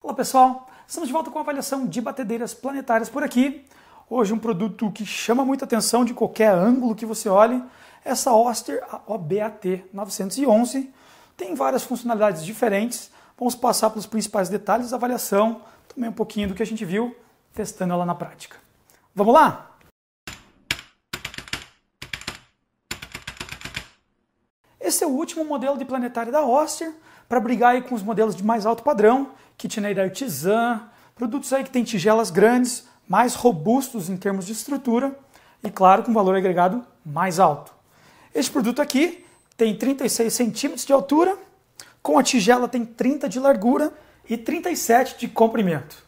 Olá pessoal, estamos de volta com a avaliação de batedeiras planetárias por aqui. Hoje um produto que chama muita atenção de qualquer ângulo que você olhe, essa Oster OBAT 911. Tem várias funcionalidades diferentes, vamos passar pelos principais detalhes da avaliação, também um pouquinho do que a gente viu, testando ela na prática. Vamos lá? Esse é o último modelo de planetário da Oster, para brigar aí com os modelos de mais alto padrão, KitchenAid Artisan, produtos aí que tem tigelas grandes, mais robustos em termos de estrutura e, claro, com valor agregado mais alto. Este produto aqui tem 36 centímetros de altura, com a tigela tem 30 de largura e 37 de comprimento.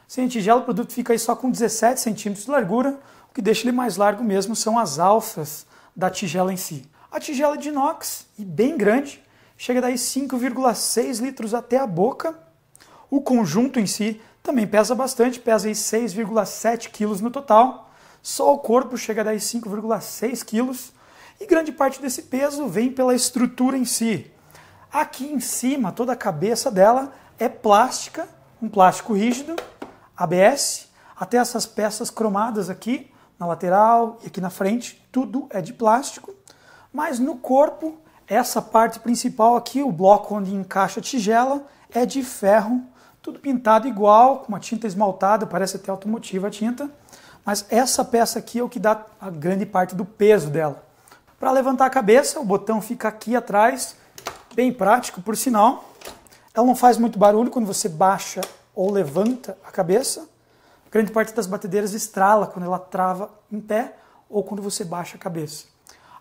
Sem a tigela o produto fica aí só com 17 centímetros de largura, o que deixa ele mais largo mesmo são as alças da tigela em si. A tigela é de inox e bem grande, chega daí 5,6 litros até a boca. O conjunto em si também pesa bastante, pesa aí 6,7 quilos no total. Só o corpo chega daí 5,6 quilos. E grande parte desse peso vem pela estrutura em si. Aqui em cima, toda a cabeça dela é plástica, um plástico rígido, ABS. Até essas peças cromadas aqui, na lateral e aqui na frente, tudo é de plástico. Mas no corpo, essa parte principal aqui, o bloco onde encaixa a tigela, é de ferro, tudo pintado igual, com uma tinta esmaltada, parece até automotiva a tinta, mas essa peça aqui é o que dá a grande parte do peso dela. Para levantar a cabeça, o botão fica aqui atrás, bem prático por sinal. Ela não faz muito barulho quando você baixa ou levanta a cabeça. Grande parte das batedeiras estrala quando ela trava em pé ou quando você baixa a cabeça.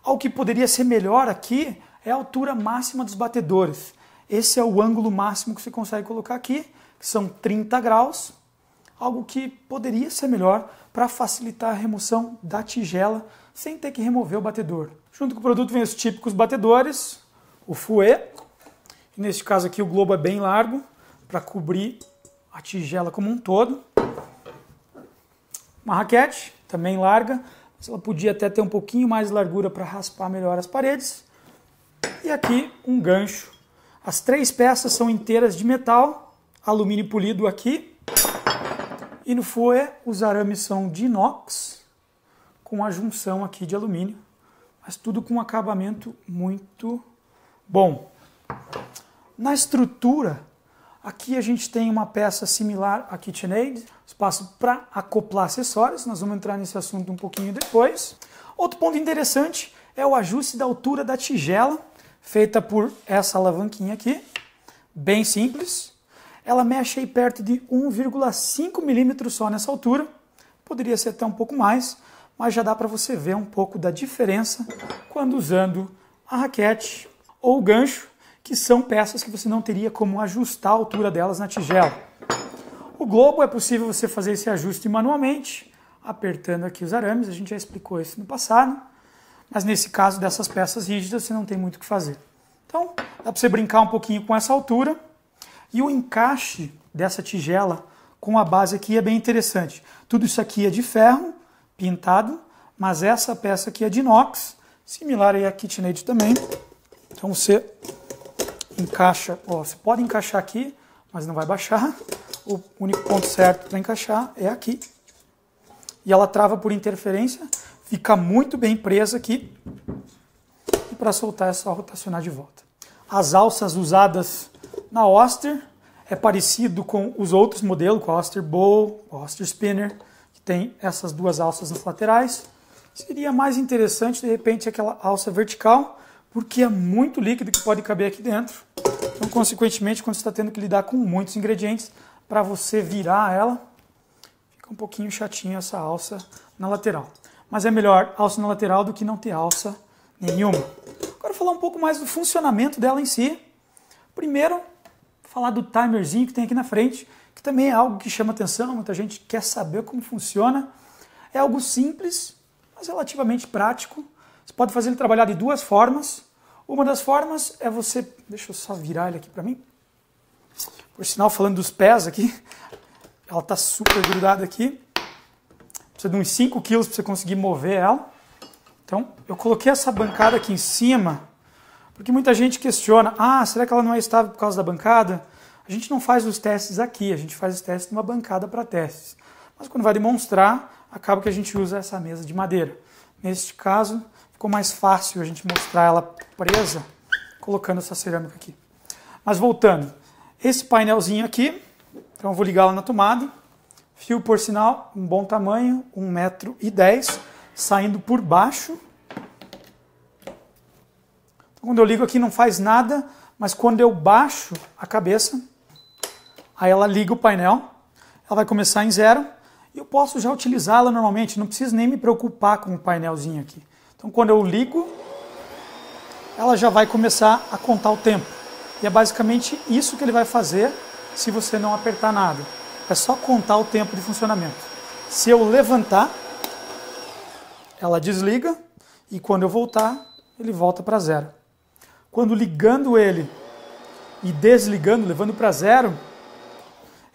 Algo que poderia ser melhor aqui é a altura máxima dos batedores. Esse é o ângulo máximo que você consegue colocar aqui, que são 30 graus, algo que poderia ser melhor para facilitar a remoção da tigela sem ter que remover o batedor. Junto com o produto vem os típicos batedores, o fouet, e neste caso aqui o globo é bem largo para cobrir a tigela como um todo. Uma raquete, também larga, mas ela podia até ter um pouquinho mais de largura para raspar melhor as paredes. E aqui um gancho. As três peças são inteiras de metal, alumínio polido aqui. E no fouet os arames são de inox, com a junção aqui de alumínio. Mas tudo com um acabamento muito bom. Na estrutura, aqui a gente tem uma peça similar à KitchenAid, espaço para acoplar acessórios, nós vamos entrar nesse assunto um pouquinho depois. Outro ponto interessante é o ajuste da altura da tigela, feita por essa alavanquinha aqui, bem simples. Ela mexe aí perto de 1,5 milímetros só nessa altura, poderia ser até um pouco mais, mas já dá para você ver um pouco da diferença quando usando a raquete ou o gancho, que são peças que você não teria como ajustar a altura delas na tigela. O globo é possível você fazer esse ajuste manualmente, apertando aqui os arames, a gente já explicou isso no passado. Mas nesse caso dessas peças rígidas você não tem muito o que fazer. Então dá para você brincar um pouquinho com essa altura. E o encaixe dessa tigela com a base aqui é bem interessante. Tudo isso aqui é de ferro, pintado, mas essa peça aqui é de inox, similar aí à KitchenAid também. Então você encaixa, ó, você pode encaixar aqui, mas não vai baixar. O único ponto certo para encaixar é aqui. E ela trava por interferência. Fica muito bem presa aqui e para soltar é só rotacionar de volta. As alças usadas na Oster é parecido com os outros modelos, com a Oster Bowl, a Oster Spinner, que tem essas duas alças nas laterais. Seria mais interessante, de repente, aquela alça vertical, porque é muito líquido que pode caber aqui dentro. Então, consequentemente, quando você está tendo que lidar com muitos ingredientes, para você virar ela, fica um pouquinho chatinho essa alça na lateral. Mas é melhor alça na lateral do que não ter alça nenhuma. Agora falar um pouco mais do funcionamento dela em si. Primeiro, falar do timerzinho que tem aqui na frente, que também é algo que chama atenção, muita gente quer saber como funciona. É algo simples, mas relativamente prático. Você pode fazer ele trabalhar de duas formas. Uma das formas é você... Deixa eu só virar ele aqui para mim. Por sinal, falando dos pés aqui, ela está super grudada aqui. Precisa de uns 5 quilos para você conseguir mover ela. Então, eu coloquei essa bancada aqui em cima, porque muita gente questiona, será que ela não é estável por causa da bancada? A gente não faz os testes aqui, a gente faz os testes numa bancada para testes. Mas quando vai demonstrar, acaba que a gente usa essa mesa de madeira. Neste caso, ficou mais fácil a gente mostrar ela presa, colocando essa cerâmica aqui. Mas voltando, esse painelzinho aqui, então eu vou ligá-la na tomada. Fio, por sinal, um bom tamanho, 1,10 m, saindo por baixo. Então, quando eu ligo aqui não faz nada, mas quando eu baixo a cabeça, aí ela liga o painel, ela vai começar em 0 e eu posso já utilizá-la normalmente, não preciso nem me preocupar com o painelzinho aqui. Então quando eu ligo, ela já vai começar a contar o tempo. E é basicamente isso que ele vai fazer se você não apertar nada. É só contar o tempo de funcionamento. Se eu levantar, ela desliga e quando eu voltar, ele volta para 0. Quando ligando ele e desligando, levando para 0,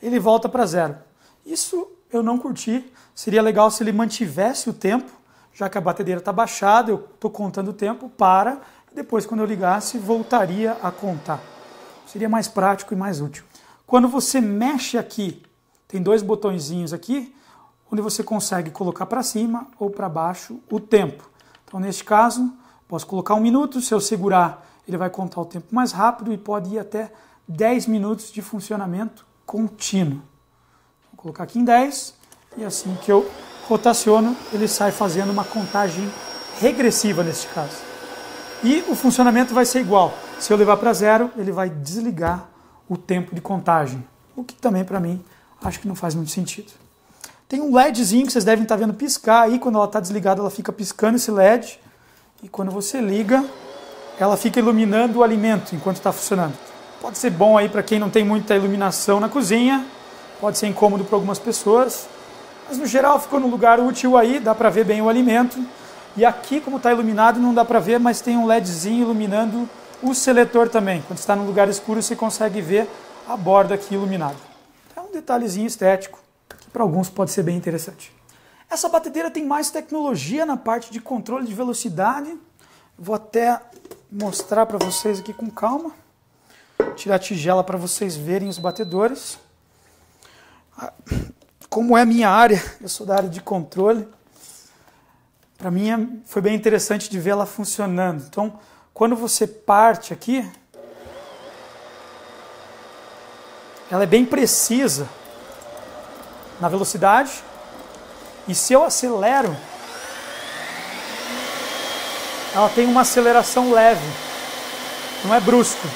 ele volta para 0. Isso eu não curti. Seria legal se ele mantivesse o tempo, já que a batedeira está baixada, eu estou contando o tempo, para, e depois quando eu ligasse, voltaria a contar. Seria mais prático e mais útil. Quando você mexe aqui, tem 2 botõezinhos aqui, onde você consegue colocar para cima ou para baixo o tempo. Então, neste caso, posso colocar 1 minuto, se eu segurar, ele vai contar o tempo mais rápido e pode ir até 10 minutos de funcionamento contínuo. Vou colocar aqui em 10 e assim que eu rotaciono, ele sai fazendo uma contagem regressiva neste caso. E o funcionamento vai ser igual. Se eu levar para 0, ele vai desligar o tempo de contagem, o que também para mim acho que não faz muito sentido. Tem um LEDzinho que vocês devem estar vendo piscar aí, quando ela está desligada ela fica piscando esse LED e quando você liga ela fica iluminando o alimento enquanto está funcionando. Pode ser bom aí para quem não tem muita iluminação na cozinha, pode ser incômodo para algumas pessoas, mas no geral ficou num lugar útil aí, dá para ver bem o alimento. E aqui, como está iluminado, não dá para ver, mas tem um LEDzinho iluminando o seletor também. Quando está num lugar escuro, você consegue ver a borda aqui iluminada. É um detalhezinho estético, que para alguns pode ser bem interessante. Essa batedeira tem mais tecnologia na parte de controle de velocidade. Vou até mostrar para vocês aqui com calma. Tirar a tigela para vocês verem os batedores. Como é a minha área, eu sou da área de controle, para mim foi bem interessante de ver ela funcionando. Então, quando você parte aqui, ela é bem precisa na velocidade, e se eu acelero, ela tem uma aceleração leve, não é brusco.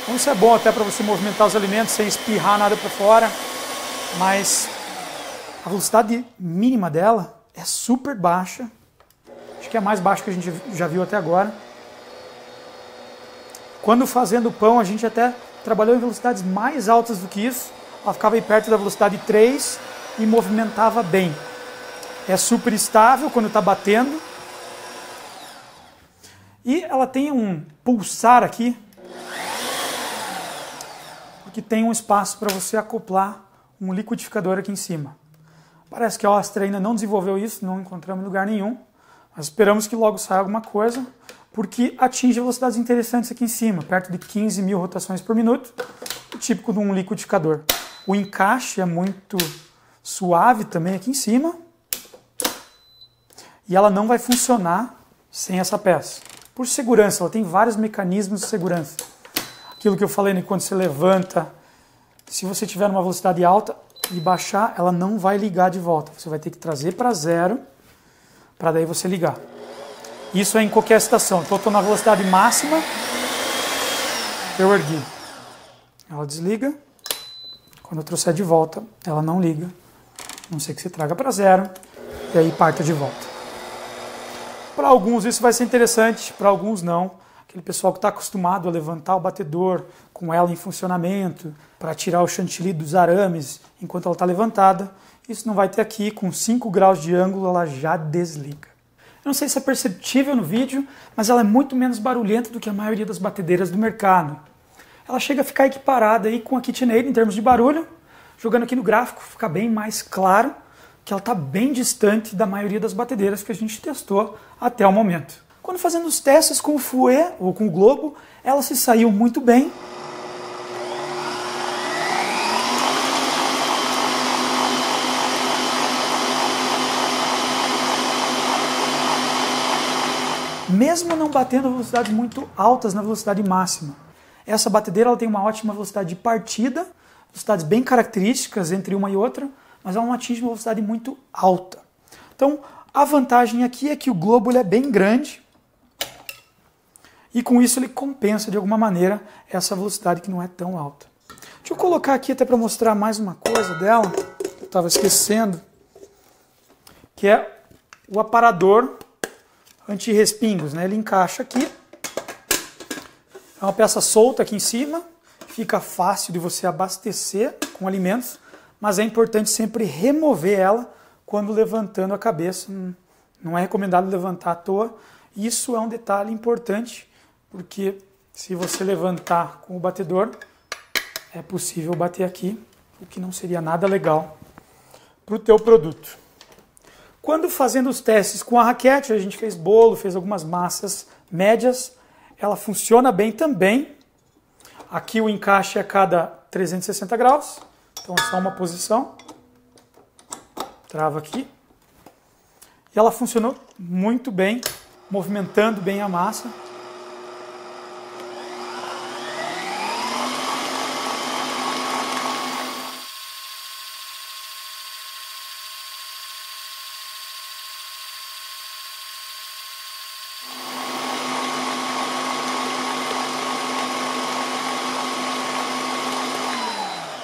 Então isso é bom até para você movimentar os alimentos sem espirrar nada para fora, mas a velocidade mínima dela é super baixa, acho que é a mais baixa que a gente já viu até agora. Quando fazendo pão, a gente até trabalhou em velocidades mais altas do que isso, ela ficava aí perto da velocidade 3 e movimentava bem. É super estável quando está batendo. E ela tem um pulsar aqui, porque tem um espaço para você acoplar um liquidificador aqui em cima. Parece que a Ostra ainda não desenvolveu isso, não encontramos em lugar nenhum, mas esperamos que logo saia alguma coisa, porque atinge velocidades interessantes aqui em cima, perto de 15.000 rotações por minuto, o típico de um liquidificador. O encaixe é muito suave também aqui em cima, e ela não vai funcionar sem essa peça. Por segurança, ela tem vários mecanismos de segurança. Aquilo que eu falei, né, quando você levanta, se você tiver numa velocidade alta e baixar, ela não vai ligar de volta. Você vai ter que trazer para 0, para daí você ligar. Isso é em qualquer situação. Então eu estou na velocidade máxima, eu ergui. Ela desliga. Quando eu trouxer de volta, ela não liga. A não ser que você traga para 0 e aí parta de volta. Para alguns isso vai ser interessante, para alguns não. Aquele pessoal que está acostumado a levantar o batedor com ela em funcionamento, para tirar o chantilly dos arames enquanto ela está levantada, isso não vai ter aqui, com 5 graus de ângulo ela já desliga. Eu não sei se é perceptível no vídeo, mas ela é muito menos barulhenta do que a maioria das batedeiras do mercado. Ela chega a ficar equiparada aí com a KitchenAid em termos de barulho, jogando aqui no gráfico, fica bem mais claro que ela está bem distante da maioria das batedeiras que a gente testou até o momento. Quando fazendo os testes com o Fouet ou com o Globo, ela se saiu muito bem. mesmo não batendo velocidades muito altas na velocidade máxima. Essa batedeira ela tem uma ótima velocidade de partida, velocidades bem características entre uma e outra, mas ela não atinge uma velocidade muito alta. Então, a vantagem aqui é que o globo ele é bem grande e com isso ele compensa de alguma maneira essa velocidade que não é tão alta. Deixa eu colocar aqui até para mostrar mais uma coisa dela, eu estava esquecendo, que é o aparador anti-respingos, né? Ele encaixa aqui, é uma peça solta aqui em cima, fica fácil de você abastecer com alimentos, mas é importante sempre remover ela quando levantando a cabeça. Não é recomendado levantar à toa. Isso é um detalhe importante, porque se você levantar com o batedor, é possível bater aqui, o que não seria nada legal para o teu produto. Quando fazendo os testes com a raquete, a gente fez bolo, fez algumas massas médias, ela funciona bem também. Aqui o encaixe é a cada 360 graus, então é só uma posição. Trava aqui. E ela funcionou muito bem, movimentando bem a massa.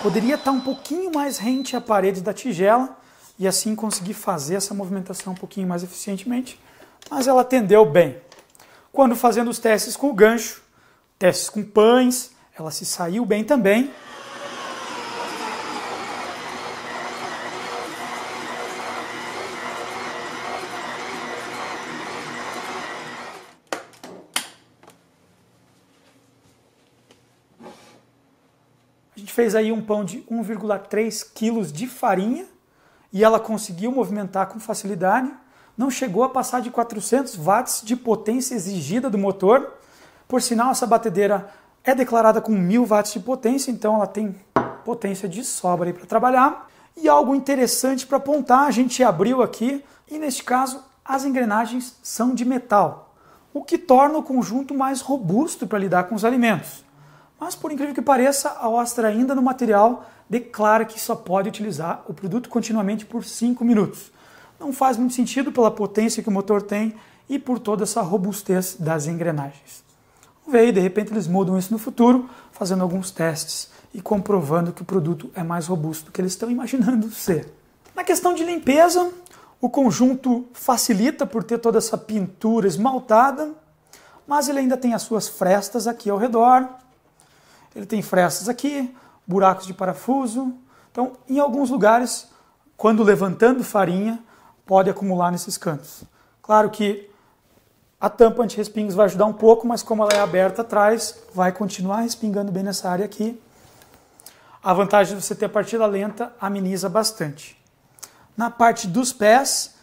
Poderia estar um pouquinho mais rente à parede da tigela e assim conseguir fazer essa movimentação um pouquinho mais eficientemente, mas ela atendeu bem. Quando fazendo os testes com o gancho, testes com pães, ela se saiu bem também. A gente fez aí um pão de 1,3 kg de farinha e ela conseguiu movimentar com facilidade. Não chegou a passar de 400 watts de potência exigida do motor. Por sinal, essa batedeira é declarada com 1000 watts de potência, então ela tem potência de sobra aí para trabalhar. E algo interessante para apontar, a gente abriu aqui e neste caso as engrenagens são de metal, o que torna o conjunto mais robusto para lidar com os alimentos. Mas, por incrível que pareça, a Ostra ainda no material declara que só pode utilizar o produto continuamente por 5 minutos. Não faz muito sentido pela potência que o motor tem e por toda essa robustez das engrenagens. Vamos ver aí, de repente eles mudam isso no futuro, fazendo alguns testes e comprovando que o produto é mais robusto do que eles estão imaginando ser. Na questão de limpeza, o conjunto facilita por ter toda essa pintura esmaltada, mas ele ainda tem as suas frestas aqui ao redor. Ele tem frestas aqui, buracos de parafuso. Então, em alguns lugares, quando levantando farinha, pode acumular nesses cantos. Claro que a tampa anti-respingos vai ajudar um pouco, mas como ela é aberta atrás, vai continuar respingando bem nessa área aqui. A vantagem de você ter a partida lenta ameniza bastante. Na parte dos pés,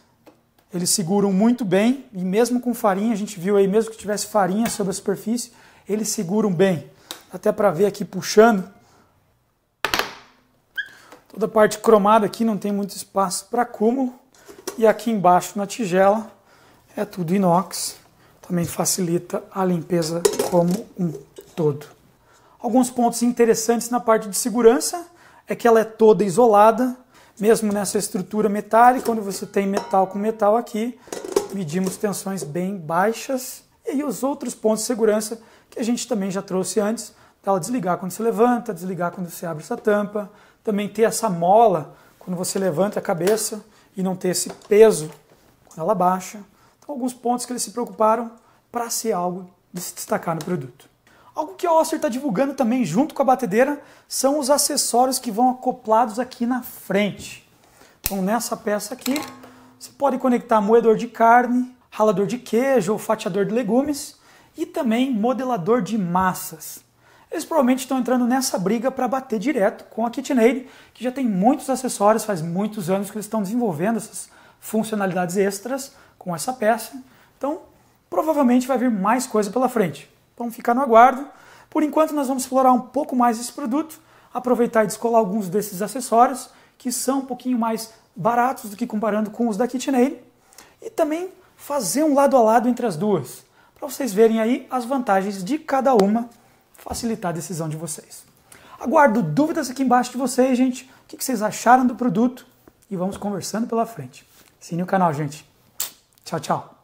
eles seguram muito bem, e mesmo com farinha, a gente viu aí, mesmo que tivesse farinha sobre a superfície, eles seguram bem. Até para ver aqui puxando. Toda a parte cromada aqui não tem muito espaço para acúmulo. E aqui embaixo na tigela é tudo inox. Também facilita a limpeza como um todo. Alguns pontos interessantes na parte de segurança é que ela é toda isolada. Mesmo nessa estrutura metálica, onde você tem metal com metal aqui, medimos tensões bem baixas. E aí os outros pontos de segurança que a gente também já trouxe antes, ela desligar quando você levanta, desligar quando você abre essa tampa, também ter essa mola quando você levanta a cabeça e não ter esse peso quando ela baixa. Então, alguns pontos que eles se preocuparam para ser algo de se destacar no produto. Algo que a Oster está divulgando também junto com a batedeira são os acessórios que vão acoplados aqui na frente. Então, nessa peça aqui, você pode conectar moedor de carne, ralador de queijo ou fatiador de legumes e também modelador de massas. Eles provavelmente estão entrando nessa briga para bater direto com a KitchenAid, que já tem muitos acessórios, faz muitos anos que eles estão desenvolvendo essas funcionalidades extras com essa peça. Então, provavelmente vai vir mais coisa pela frente. Vamos ficar no aguardo. Por enquanto, nós vamos explorar um pouco mais esse produto, aproveitar e descolar alguns desses acessórios, que são um pouquinho mais baratos do que comparando com os da KitchenAid, e também fazer um lado a lado entre as duas. para vocês verem aí as vantagens de cada uma, facilitar a decisão de vocês. Aguardo dúvidas aqui embaixo de vocês, gente. O que vocês acharam do produto? E vamos conversando pela frente. Assine o canal, gente. Tchau, tchau.